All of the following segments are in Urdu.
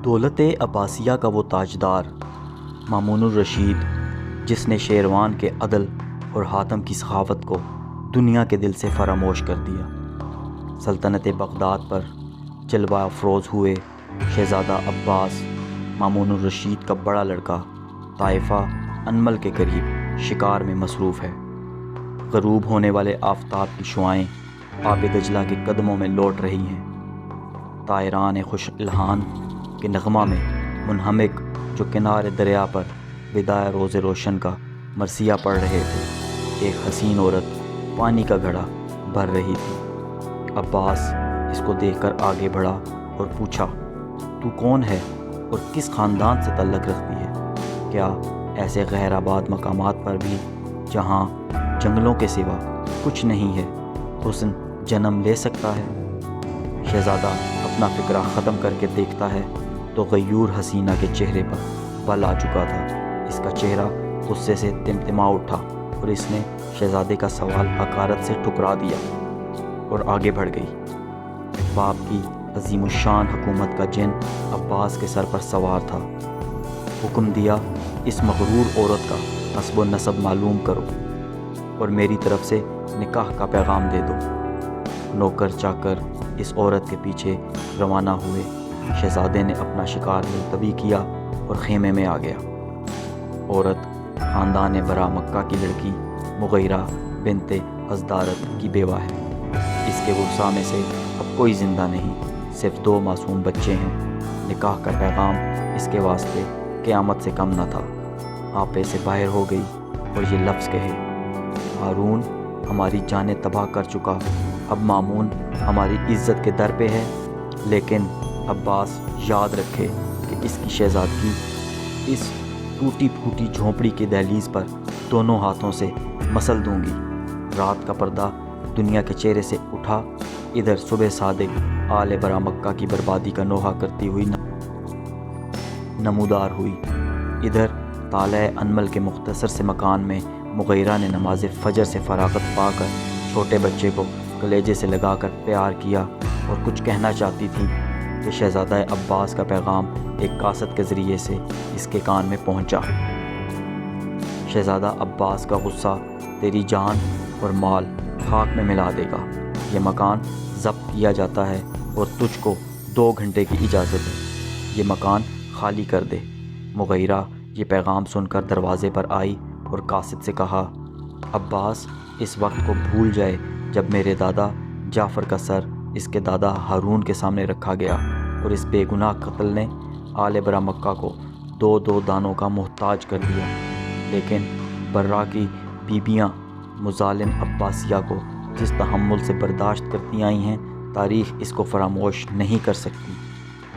دولت عباسیہ کا وہ تاجدار مامون الرشید، جس نے شیروان کے عدل اور حاتم کی سخاوت کو دنیا کے دل سے فراموش کر دیا، سلطنت بغداد پر جلوہ افروز ہوئے شہزادہ عباس مامون الرشید کا بڑا لڑکا طائفہ انمل کے قریب شکار میں مصروف ہے۔ غروب ہونے والے آفتاب کی شعاعیں آب دجلہ کے قدموں میں لوٹ رہی ہیں۔ طائران خوش الحان کے نغمہ میں منہمک جو کنارے دریا پر وداع روز روشن کا مرثیہ پڑھ رہے تھے، ایک حسین عورت پانی کا گھڑا بھر رہی تھی۔ عباس اس کو دیکھ کر آگے بڑھا اور پوچھا، تو کون ہے اور کس خاندان سے تعلق رکھتی ہے؟ کیا ایسے غیر آباد مقامات پر بھی جہاں جنگلوں کے سوا کچھ نہیں ہے حسن جنم لے سکتا ہے؟ شہزادہ اپنا فکرہ ختم کر کے دیکھتا ہے تو غیور حسینہ کے چہرے پر بل آ چکا تھا۔ اس کا چہرہ غصے سے تمتما اٹھا اور اس نے شہزادے کا سوال حقارت سے ٹھکرا دیا اور آگے بڑھ گئی۔ باپ کی عظیم الشان حکومت کا جن عباس کے سر پر سوار تھا۔ حکم دیا، اس مغرور عورت کا حسب و نسب معلوم کرو اور میری طرف سے نکاح کا پیغام دے دو۔ نوکر چاکر اس عورت کے پیچھے روانہ ہوئے۔ شہزادے نے اپنا شکار ملتوی کیا اور خیمے میں آ گیا۔ عورت خاندان برا مکہ کی لڑکی مغیرہ بنت ازدارت کی بیوہ ہے۔ اس کے ورثاء میں سے اب کوئی زندہ نہیں، صرف 2 معصوم بچے ہیں۔ نکاح کا پیغام اس کے واسطے قیامت سے کم نہ تھا۔ آپے سے باہر ہو گئی اور یہ لفظ کہے، ہارون ہماری جانیں تباہ کر چکا، اب مامون ہماری عزت کے در پہ ہے، لیکن عباس یاد رکھے کہ اس کی شہزادگی اس ٹوٹی پھوٹی جھونپڑی کی دہلیز پر دونوں ہاتھوں سے مسل دوں گی۔ رات کا پردہ دنیا کے چہرے سے اٹھا۔ ادھر صبح صادق آل برا مکہ کی بربادی کا نوحہ کرتی ہوئی نمودار ہوئی۔ ادھر طالع انمل کے مختصر سے مکان میں مغیرہ نے نماز فجر سے فراغت پا کر چھوٹے بچے کو کلیجے سے لگا کر پیار کیا اور کچھ کہنا چاہتی تھی کہ شہزادہ عباس کا پیغام ایک قاصد کے ذریعے سے اس کے کان میں پہنچا۔ شہزادہ عباس کا غصہ تیری جان اور مال خاک میں ملا دے گا۔ یہ مکان ضبط کیا جاتا ہے اور تجھ کو 2 گھنٹے کی اجازت ہے، یہ مکان خالی کر دے۔ مغیرہ یہ پیغام سن کر دروازے پر آئی اور قاصد سے کہا، عباس اس وقت کو بھول جائے جب میرے دادا جعفر کا سر اس کے دادا ہارون کے سامنے رکھا گیا اور اس بے گناہ قتل نے آل برا مکہ کو 2 دانوں کا محتاج کر دیا، لیکن برا کی بیبیاں مظالم عباسیہ کو جس تحمل سے برداشت کرتی آئی ہیں، تاریخ اس کو فراموش نہیں کر سکتی۔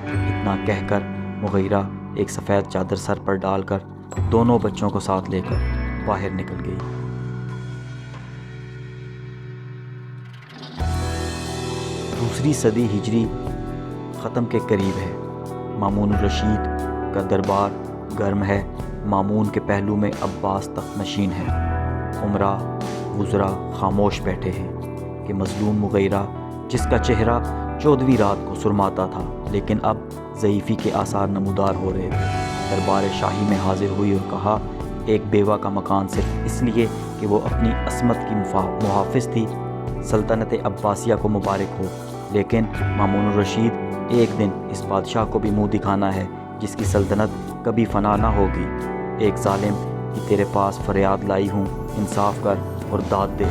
اتنا کہہ کر مغیرہ ایک سفید چادر سر پر ڈال کر دونوں بچوں کو ساتھ لے کر باہر نکل گئی۔ دوسری صدی ہجری ختم کے قریب ہے۔ مامون الرشید کا دربار گرم ہے۔ مامون کے پہلو میں عباس تخت نشین ہے۔ امراء وزراء خاموش بیٹھے ہیں کہ مظلوم مغیرہ، جس کا چہرہ 14ویں رات کو سرماتا تھا لیکن اب ضعیفی کے آثار نمودار ہو رہے تھے، دربار شاہی میں حاضر ہوئی اور کہا، ایک بیوہ کا مکان صرف اس لیے کہ وہ اپنی عصمت کی محافظ تھی، سلطنت عباسیہ کو مبارک ہو، لیکن مامون الرشید ایک دن اس بادشاہ کو بھی منہ دکھانا ہے جس کی سلطنت کبھی فنا نہ ہوگی۔ ایک ظالم کی تیرے پاس فریاد لائی ہوں، انصاف کر اور داد دے۔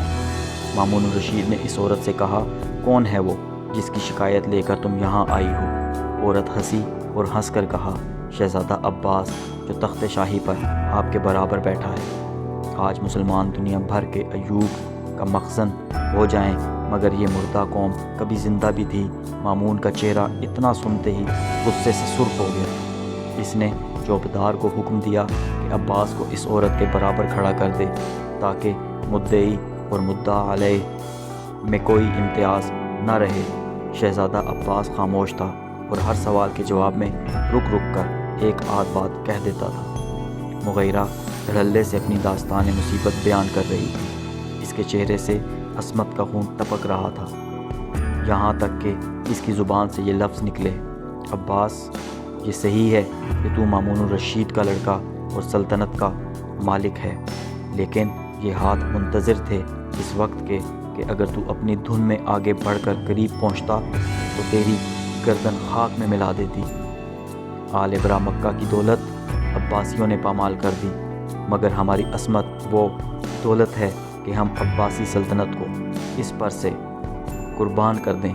مامون الرشید نے اس عورت سے کہا، کون ہے وہ جس کی شکایت لے کر تم یہاں آئی ہو؟ عورت ہنسی اور ہنس کر کہا، شہزادہ عباس جو تخت شاہی پر آپ کے برابر بیٹھا ہے۔ آج مسلمان دنیا بھر کے عیوب کا مخزن ہو جائیں مگر یہ مردہ قوم کبھی زندہ بھی تھی۔ مامون کا چہرہ اتنا سنتے ہی غصے سے سرخ ہو گیا۔ اس نے چوبدار کو حکم دیا کہ عباس کو اس عورت کے برابر کھڑا کر دے تاکہ مدعی اور مدعا علیہ میں کوئی امتیاز نہ رہے۔ شہزادہ عباس خاموش تھا اور ہر سوال کے جواب میں رک رک کر ایک آدھ بات کہہ دیتا تھا۔ مغیرہ دھڑلے سے اپنی داستان مصیبت بیان کر رہی تھی۔ اس کے چہرے سے عصمت کا خون ٹپک رہا تھا، یہاں تک کہ اس کی زبان سے یہ لفظ نکلے، عباس یہ صحیح ہے کہ تو مامون الرشید کا لڑکا اور سلطنت کا مالک ہے، لیکن یہ ہاتھ منتظر تھے اس وقت کے کہ اگر تو اپنی دھن میں آگے بڑھ کر قریب پہنچتا تو تیری گردن خاک میں ملا دیتی۔ آل برا مکہ کی دولت عباسیوں نے پامال کر دی، مگر ہماری عصمت وہ دولت ہے کہ ہم عباسی سلطنت کو اس پر سے قربان کر دیں۔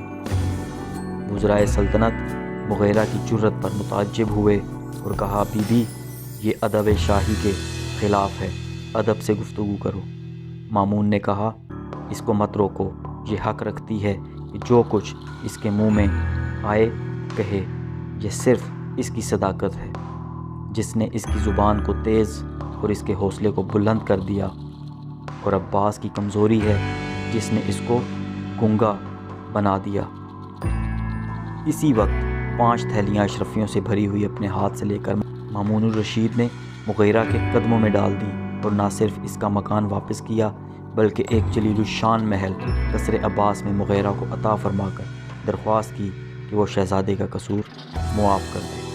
وزرائے سلطنت مغیرہ کی جرت پر متعجب ہوئے اور کہا، بی بی یہ ادب شاہی کے خلاف ہے، ادب سے گفتگو کرو۔ مامون نے کہا، اس کو مت روکو، یہ حق رکھتی ہے کہ جو کچھ اس کے منہ میں آئے کہے، یہ صرف اس کی صداقت ہے جس نے اس کی زبان کو تیز اور اس کے حوصلے کو بلند کر دیا، اور عباس کی کمزوری ہے جس نے اس کو گنگا بنا دیا۔ اسی وقت 5 تھیلیاں اشرفیوں سے بھری ہوئی اپنے ہاتھ سے لے کر مامون الرشید نے مغیرہ کے قدموں میں ڈال دی، اور نہ صرف اس کا مکان واپس کیا بلکہ ایک جلیل الشان محل قصر عباس میں مغیرہ کو عطا فرما کر درخواست کی کہ وہ شہزادے کا قصور معاف کر دے۔